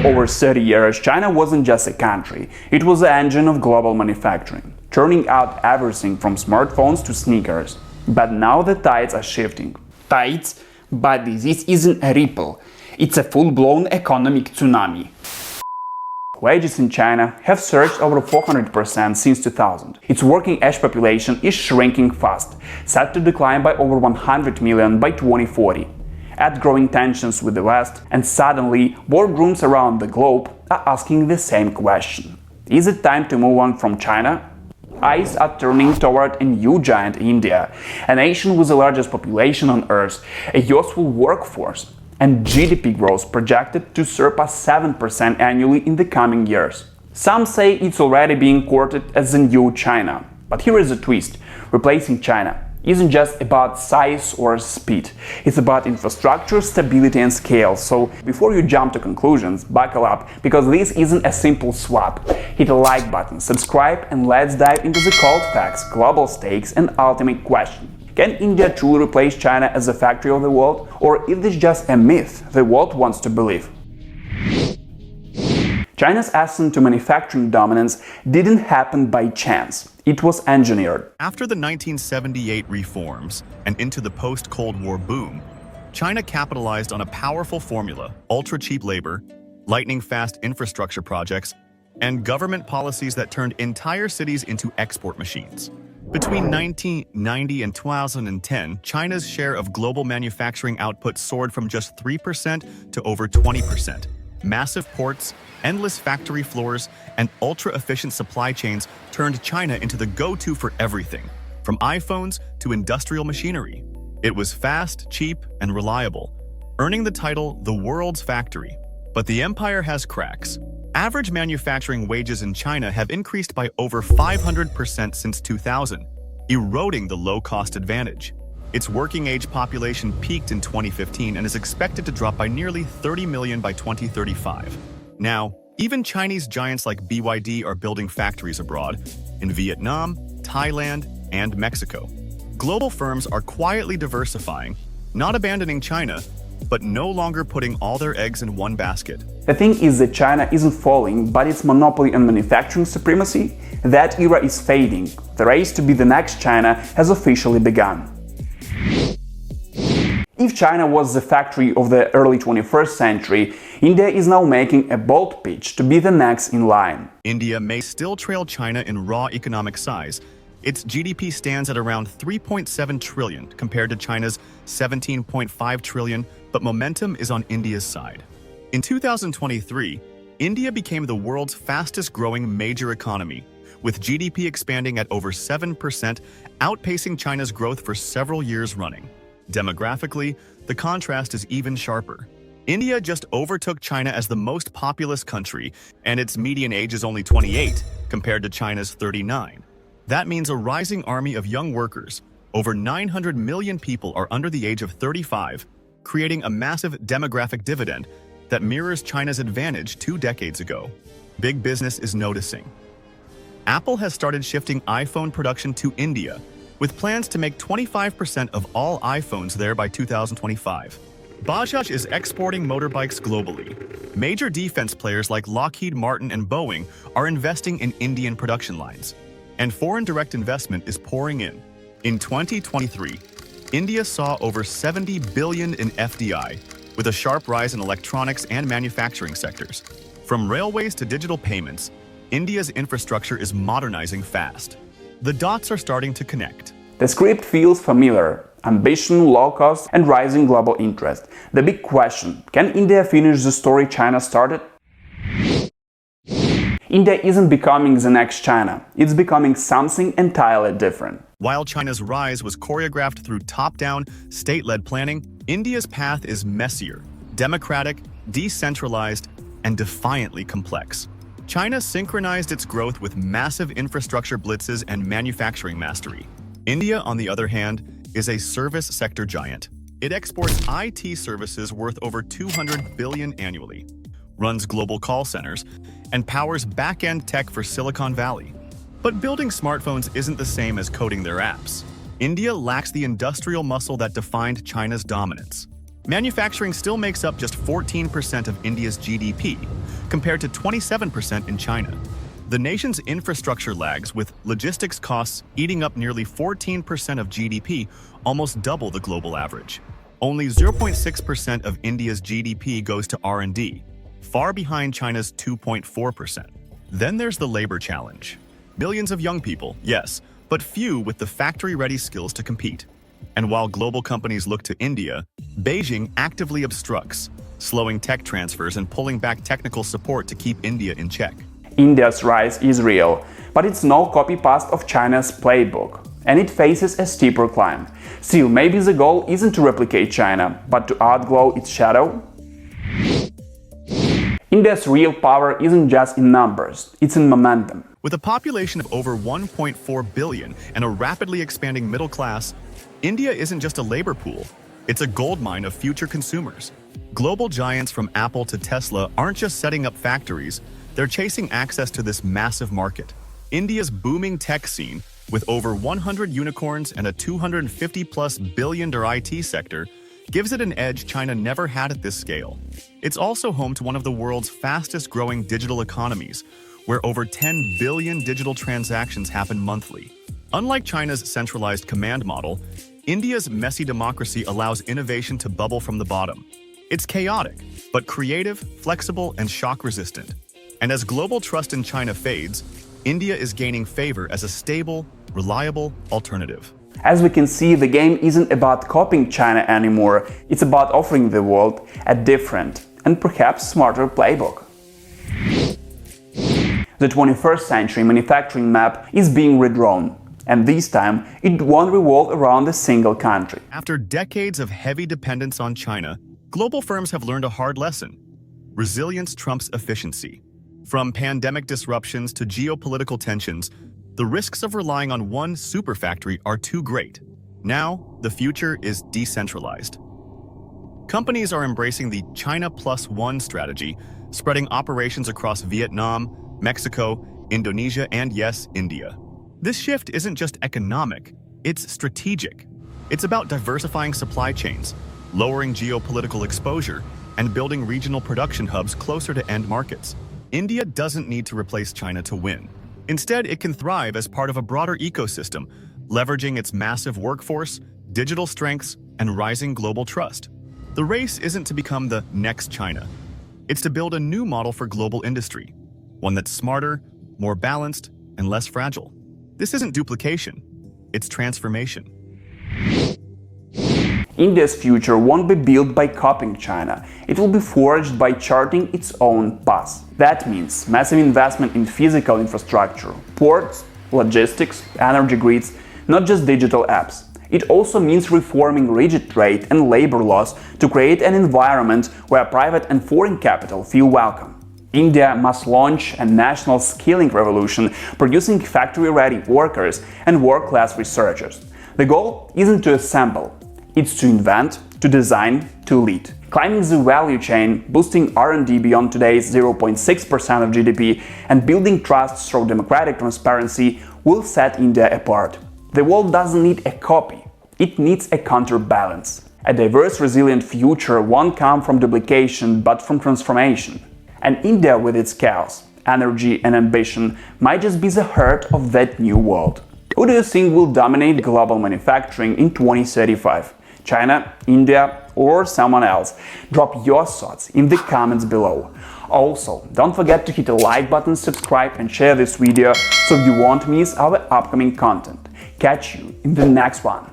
For over 30 years, China wasn't just a country, it was the engine of global manufacturing, churning out everything from smartphones to sneakers. But now the tides are shifting. Tides? But this isn't a ripple, it's a full-blown economic tsunami. Wages in China have surged over 400% since 2000. Its working-age population is shrinking fast, set to decline by over 100 million by 2040. Add growing tensions with the West, and suddenly boardrooms around the globe are asking the same question. Is it time to move on from China? Eyes are turning toward a new giant, India, a nation with the largest population on Earth, a youthful workforce, and GDP growth projected to surpass 7% annually in the coming years. Some say it's already being courted as the new China. But here is a twist. Replacing China isn't just about size or speed. It's about infrastructure, stability and scale. So before you jump to conclusions, buckle up, because this isn't a simple swap. Hit a like button, subscribe, and let's dive into the cold facts, global stakes and ultimate question. Can India truly replace China as the factory of the world, or is this just a myth the world wants to believe? China's ascent to manufacturing dominance didn't happen by chance. It was engineered. After the 1978 reforms and into the post-Cold War boom, China capitalized on a powerful formula: ultra-cheap labor, lightning-fast infrastructure projects, and government policies that turned entire cities into export machines. Between 1990 and 2010, China's share of global manufacturing output soared from just 3% to over 20%. Massive ports, endless factory floors, and ultra-efficient supply chains turned China into the go-to for everything, from iPhones to industrial machinery. It was fast, cheap, and reliable, earning the title the world's factory. But the empire has cracks. Average manufacturing wages in China have increased by over 500% since 2000, eroding the low-cost advantage. Its working-age population peaked in 2015 and is expected to drop by nearly 30 million by 2035. Now, even Chinese giants like BYD are building factories abroad, in Vietnam, Thailand, and Mexico. Global firms are quietly diversifying, not abandoning China, but no longer putting all their eggs in one basket. The thing is that China isn't falling, but its monopoly on manufacturing supremacy, that era is fading. The race to be the next China has officially begun. If China was the factory of the early 21st century, India is now making a bold pitch to be the next in line. India may still trail China in raw economic size. Its GDP stands at around 3.7 trillion compared to China's 17.5 trillion, but momentum is on India's side. In 2023, India became the world's fastest-growing major economy, with GDP expanding at over 7%, outpacing China's growth for several years running. Demographically, the contrast is even sharper. India just overtook China as the most populous country, and its median age is only 28, compared to China's 39. That means a rising army of young workers. Over 900 million people are under the age of 35, creating a massive demographic dividend that mirrors China's advantage 2 decades ago. Big business is noticing. Apple has started shifting iPhone production to India, with plans to make 25% of all iPhones there by 2025. Bajaj is exporting motorbikes globally. Major defense players like Lockheed Martin and Boeing are investing in Indian production lines. And foreign direct investment is pouring in. In 2023, India saw over 70 billion in FDI, with a sharp rise in electronics and manufacturing sectors. From railways to digital payments, India's infrastructure is modernizing fast. The dots are starting to connect. The script feels familiar. Ambition, low cost, and rising global interest. The big question: can India finish the story China started? India isn't becoming the next China. It's becoming something entirely different. While China's rise was choreographed through top-down, state-led planning, India's path is messier, democratic, decentralized, and defiantly complex. China synchronized its growth with massive infrastructure blitzes and manufacturing mastery. India, on the other hand, is a service sector giant. It exports IT services worth over 200 billion annually, runs global call centers, and powers back-end tech for Silicon Valley. But building smartphones isn't the same as coding their apps. India lacks the industrial muscle that defined China's dominance. Manufacturing still makes up just 14% of India's GDP, compared to 27% in China. The nation's infrastructure lags, with logistics costs eating up nearly 14% of GDP, almost double the global average. Only 0.6% of India's GDP goes to R&D, far behind China's 2.4%. Then there's the labor challenge. Millions of young people, yes, but few with the factory-ready skills to compete. And while global companies look to India, Beijing actively obstructs, slowing tech transfers and pulling back technical support to keep India in check. India's rise is real, but it's no copy-paste of China's playbook, and it faces a steeper climb. Still, maybe the goal isn't to replicate China, but to outgrow its shadow? India's real power isn't just in numbers, it's in momentum. With a population of over 1.4 billion and a rapidly expanding middle class, India isn't just a labor pool, it's a goldmine of future consumers. Global giants from Apple to Tesla aren't just setting up factories, they're chasing access to this massive market. India's booming tech scene, with over 100 unicorns and a $250+ billion IT sector, gives it an edge China never had at this scale. It's also home to one of the world's fastest-growing digital economies, where over 10 billion digital transactions happen monthly. Unlike China's centralized command model, India's messy democracy allows innovation to bubble from the bottom. It's chaotic, but creative, flexible, and shock-resistant. And as global trust in China fades, India is gaining favor as a stable, reliable alternative. As we can see, the game isn't about copying China anymore, it's about offering the world a different and perhaps smarter playbook. The 21st century manufacturing map is being redrawn, and this time it won't revolve around a single country. After decades of heavy dependence on China, global firms have learned a hard lesson. Resilience trumps efficiency. From pandemic disruptions to geopolitical tensions, the risks of relying on one superfactory are too great. Now, the future is decentralized. Companies are embracing the China Plus One strategy, spreading operations across Vietnam, Mexico, Indonesia, and yes, India. This shift isn't just economic, it's strategic. It's about diversifying supply chains, lowering geopolitical exposure, and building regional production hubs closer to end markets. India doesn't need to replace China to win. Instead, it can thrive as part of a broader ecosystem, leveraging its massive workforce, digital strengths, and rising global trust. The race isn't to become the next China. It's to build a new model for global industry, one that's smarter, more balanced, and less fragile. This isn't duplication, it's transformation. India's future won't be built by copying China, it will be forged by charting its own path. That means massive investment in physical infrastructure, ports, logistics, energy grids, not just digital apps. It also means reforming rigid trade and labor laws to create an environment where private and foreign capital feel welcome. India must launch a national skilling revolution, producing factory-ready workers and world-class researchers. The goal isn't to assemble, it's to invent, to design, to lead. Climbing the value chain, boosting R&D beyond today's 0.6% of GDP, and building trust through democratic transparency will set India apart. The world doesn't need a copy, it needs a counterbalance. A diverse, resilient future won't come from duplication, but from transformation. And India, with its chaos, energy, and ambition, might just be the heart of that new world. Who do you think will dominate global manufacturing in 2035? China, India, or someone else? Drop your thoughts in the comments below. Also, don't forget to hit the like button, subscribe, and share this video so you won't miss our upcoming content. Catch you in the next one.